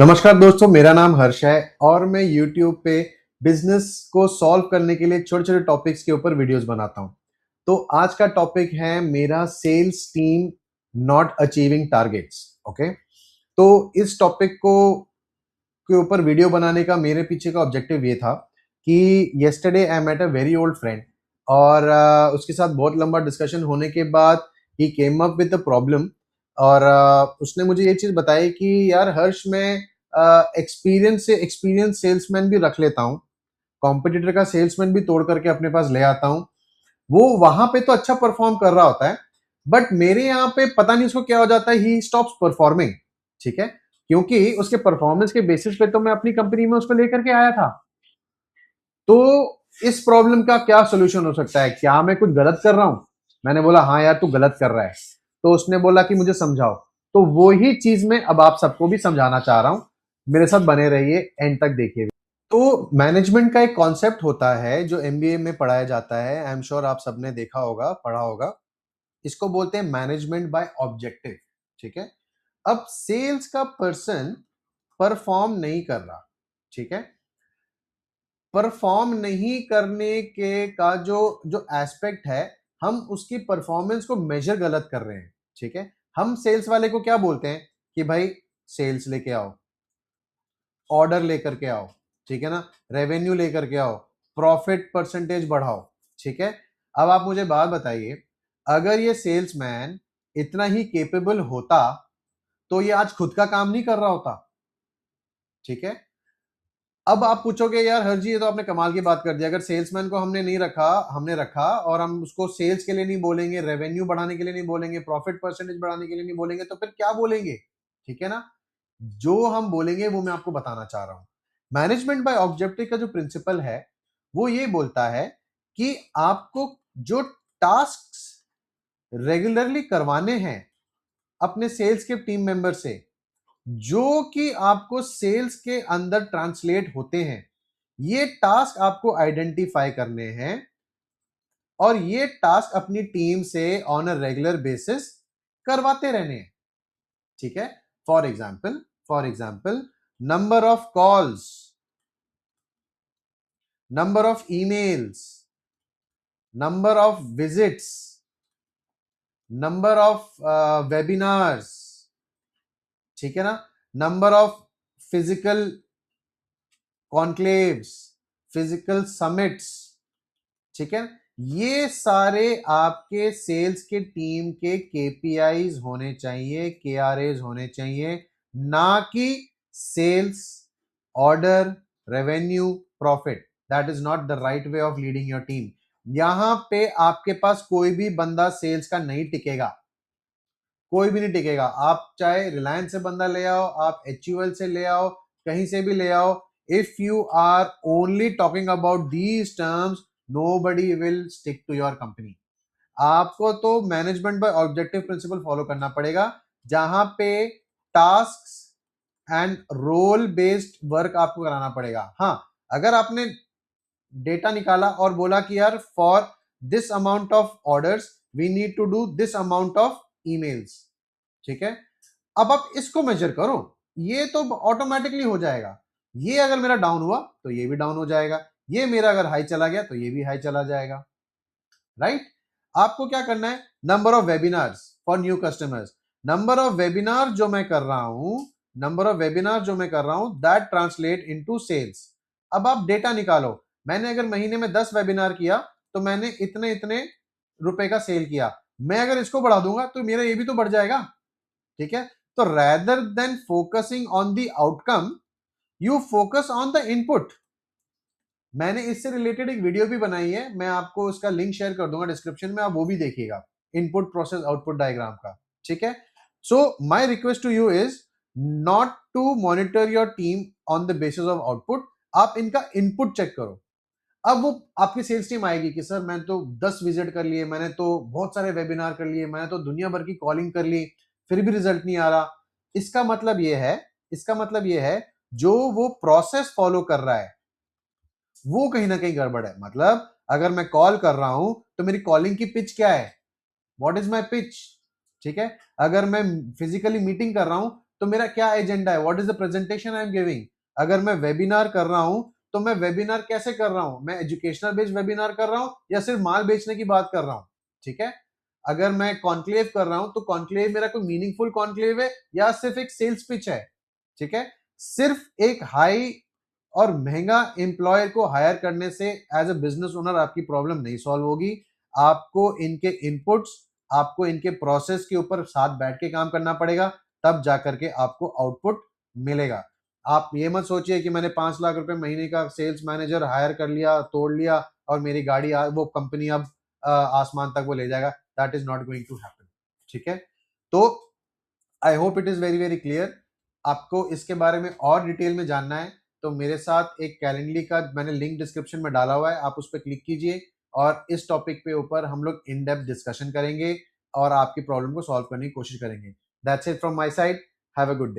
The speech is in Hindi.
नमस्कार दोस्तों, मेरा नाम हर्ष है और मैं YouTube पे बिजनेस को सॉल्व करने के लिए छोटे छोटे टॉपिक्स के ऊपर वीडियोस बनाता हूं। तो आज का टॉपिक है मेरा sales team not achieving targets. Okay, तो इस टॉपिक को के ऊपर वीडियो बनाने का मेरे पीछे का ऑब्जेक्टिव ये था कि yesterday I met a very old friend और उसके साथ बहुत लंबा डिस्कशन होने के बाद ही came up with the problem. और उसने मुझे ये चीज बताई कि यार हर्ष, मैं एक्सपीरियंस सेल्समैन भी रख लेता हूँ, कॉम्पिटिटर का सेल्समैन भी तोड़ करके अपने पास ले आता हूँ। वो वहां पे तो अच्छा परफॉर्म कर रहा होता है, बट मेरे यहाँ पे पता नहीं उसको क्या हो जाता है, ही स्टॉप्स परफॉर्मिंग। ठीक है, क्योंकि उसके परफॉर्मेंस के बेसिस पे तो मैं अपनी कंपनी में उसको लेकर के आया था। तो इस प्रॉब्लम का क्या सोल्यूशन हो सकता है? क्या मैं कुछ गलत कर रहा हूं? मैंने बोला हाँ यार, तू गलत कर रहा है। तो उसने बोला कि मुझे समझाओ। तो वो ही चीज मैं अब आप सबको भी समझाना चाह रहा हूं। मेरे साथ बने रहिए, एंड तक देखिए। तो मैनेजमेंट का एक कॉन्सेप्ट होता है जो एमबीए में पढ़ाया जाता है। आई एम श्योर आप सबने देखा होगा, पढ़ा होगा। इसको बोलते हैं मैनेजमेंट बाय ऑब्जेक्टिव। ठीक है, अब सेल्स का पर्सन परफॉर्म नहीं कर रहा। ठीक है, परफॉर्म नहीं करने के का जो जो एस्पेक्ट है, हम उसकी परफॉर्मेंस को मेजर गलत कर रहे हैं। ठीक है, हम सेल्स वाले को क्या बोलते हैं कि भाई सेल्स लेके आओ, ऑर्डर लेकर के आओ, ठीक है ना, रेवेन्यू लेकर के आओ, प्रॉफिट परसेंटेज बढ़ाओ। ठीक है, अब आप मुझे बात बताइए, अगर ये सेल्समैन इतना ही केपेबल होता तो ये आज खुद का काम नहीं कर रहा होता। ठीक है, अब आप पूछोगे यार हर जी, ये तो आपने कमाल की बात कर दी। अगर सेल्समैन को हमने नहीं रखा, हमने रखा और हम उसको सेल्स के लिए नहीं बोलेंगे, रेवेन्यू बढ़ाने के लिए नहीं बोलेंगे, प्रॉफिट परसेंटेज बढ़ाने के लिए नहीं बोलेंगे, तो फिर क्या बोलेंगे? ठीक है ना, जो हम बोलेंगे वो मैं आपको बताना चाह रहा हूं। मैनेजमेंट बाय ऑब्जेक्टिव का जो प्रिंसिपल है वो ये बोलता है कि आपको जो टास्क रेगुलरली करवाने हैं अपने सेल्स के टीम मेंबर से, जो कि आपको सेल्स के अंदर ट्रांसलेट होते हैं, ये टास्क आपको आइडेंटिफाई करने हैं और ये टास्क अपनी टीम से ऑन अ रेगुलर बेसिस करवाते रहने हैं। ठीक है, for example number of calls, number of emails, number of visits, number of webinars, ठीक है ना, number of physical conclaves, physical summits. ठीक है, ये सारे आपके सेल्स के टीम के केपीआईज होने चाहिए, केआरएज होने चाहिए, ना कि sales, order, revenue, profit. That is not the right way of leading your team. यहां पे आपके पास कोई भी बंदा सेल्स का नहीं टिकेगा, कोई भी नहीं टिकेगा। आप चाहे रिलायंस से बंदा ले आओ, आप एचयूएल से ले आओ, कहीं से भी ले आओ, if you are only talking about these terms, nobody will stick to your company. आपको तो management by objective principle follow करना पड़ेगा, जहां पे task and role based work आपको कराना पड़ेगा। हाँ, अगर आपने डेटा निकाला और बोला कि यार for this amount of orders we need to do this amount of emails, ठीक है, अब आप इसको मेजर करो, ये तो ऑटोमेटिकली हो जाएगा। ये अगर मेरा डाउन हुआ तो ये भी डाउन हो जाएगा, ये मेरा अगर हाई चला गया तो ये भी हाई चला जाएगा। राइट, आपको क्या करना है? Number of webinars for new customers, number of webinar जो मैं कर रहा हूं, नंबर ऑफ वेबिनार जो मैं कर रहा हूं, दैट ट्रांसलेट इनटू सेल्स। अब आप डेटा निकालो, मैंने अगर महीने में 10 वेबिनार किया तो मैंने इतने इतने रुपए का सेल किया। मैं अगर इसको बढ़ा दूंगा तो मेरा ये भी तो बढ़ जाएगा। ठीक है, तो rather then focusing on the outcome, you focus on the input. मैंने इससे रिलेटेड एक वीडियो भी बनाई है, मैं आपको उसका लिंक शेयर कर दूंगा डिस्क्रिप्शन में, आप वो भी देखिएगा, इनपुट प्रोसेस आउटपुट डायग्राम का। ठीक है, so my request to you is not to monitor your team on the basis of output, आप इनका इनपुट चेक करो। अब वो आपकी सेल्स टीम आएगी कि सर मैंने तो 10 विजिट कर लिए, मैंने तो बहुत सारे वेबिनार कर लिए, मैंने तो दुनिया भर की कॉलिंग कर ली, फिर भी रिजल्ट नहीं आ रहा। इसका मतलब ये है, इसका मतलब ये है जो वो प्रोसेस फॉलो कर रहा है वो कहीं ना कहीं गड़बड़ है। मतलब अगर मैं कॉल कर रहा हूं तो मेरी कॉलिंग की पिच क्या है, व्हाट इज माय पिच। ठीक है, अगर मैं फिजिकली मीटिंग कर रहा हूं तो मेरा क्या एजेंडा है, what is the presentation I am giving. अगर मैं वेबिनार कर रहा हूं तो मैं वेबिनार कैसे कर रहा हूं, मैं एजुकेशनल बेस्ड वेबिनार कर रहा हूं या सिर्फ माल बेचने की बात कर रहा हूं। ठीक है, अगर मैं कॉन्क्लेव कर रहा हूं तो कॉन्क्लेव मेरा कोई मीनिंगफुल कॉन्क्लेव है या सिर्फ एक सेल्स पिच है। ठीक है, सिर्फ एक हाई और महंगा एम्प्लॉयर को हायर करने से एज अ बिजनेस ओनर आपकी प्रॉब्लम नहीं सॉल्व होगी। आपको इनके इनपुट्स, आपको इनके प्रोसेस के ऊपर साथ बैठ के काम करना पड़ेगा, तब जाकर के आपको आउटपुट मिलेगा। आप ये मत सोचिए कि मैंने 5 लाख रुपए महीने का सेल्स मैनेजर हायर कर लिया, तोड़ लिया और मेरी गाड़ी वो कंपनी अब आसमान तक वो ले जाएगा। That is not going to happen. ठीक है, तो I hope it is very very clear. आपको इसके बारे में और डिटेल में जानना है तो मेरे साथ एक कैलेंडली का मैंने लिंक डिस्क्रिप्शन में डाला हुआ है, आप उस पर क्लिक कीजिए और इस टॉपिक पे ऊपर हम लोग इन डेप्थ डिस्कशन करेंगे और आपकी प्रॉब्लम को सॉल्व करने की कोशिश करेंगे। That's it from my side. Have a good day.